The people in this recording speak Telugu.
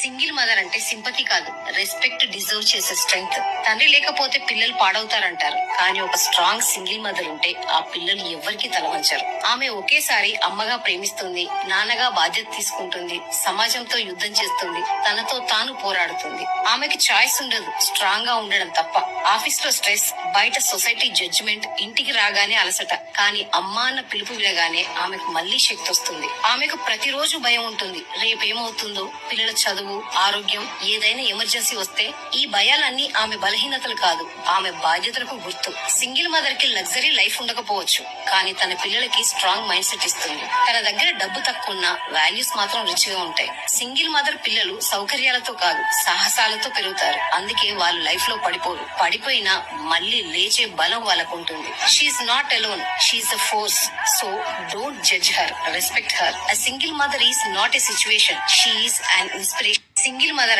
సింగిల్ మదర్ అంటే సింపతి కాదు, రెస్పెక్ట్ డిజర్వ్ చేసే స్ట్రెంగ్త్. తండ్రి లేకపోతే పిల్లలు పాడవుతారంటారు, కానీ ఒక స్ట్రాంగ్ సింగిల్ మదర్ ఉంటే ఆ పిల్లలు ఎవ్వరికీ తలవంచరు. ఆమె ఒకేసారి అమ్మగా ప్రేమిస్తుంది, నాన్నగా బాధ్యత తీసుకుంటుంది, సమాజంతో యుద్ధం చేస్తుంది, తనతో తాను పోరాడుతుంది. ఆమెకి చాయిస్ ఉండదు స్ట్రాంగ్ గా ఉండడం తప్ప. ఆఫీస్ లో స్ట్రెస్, బయట సొసైటీ జడ్జిమెంట్, ఇంటికి రాగానే అలసట, కానీ అమ్మా అన్న పిలుపు వినగానే ఆమెకు మళ్లీ శక్తి వస్తుంది. ఆమెకు ప్రతిరోజు భయం ఉంటుంది, రేపేమవుతుందో, పిల్లల చదువు, ఆరోగ్యం, ఏదైనా ఎమర్జెన్సీ వస్తే. ఈ భయాలన్నీ ఆమె బలహీనతలు కాదు, ఆమె బాధ్యతలకు గుర్తు. సింగిల్ మదర్ కి లగ్జరీ లైఫ్ ఉండకపోవచ్చు, కానీ తన పిల్లలకి స్ట్రాంగ్ మైండ్ సెట్ ఇస్తుంది. తన దగ్గర డబ్బు తక్కువ ఉన్నా వాల్యూస్ మాత్రం రిచ్ గా ఉంటాయి. సింగిల్ మదర్ పిల్లలు సౌకర్యాలతో కాదు, సాహసాలతో పెరుగుతారు. అందుకే వాళ్ళు లైఫ్ లో పడిపోయినా మళ్ళీ లేచే బలం వాళ్ళకు ఉంటుంది. She's not alone, she's a force. So don't judge her, respect her. A single mother is not a situation, she is an inspiration. Single mother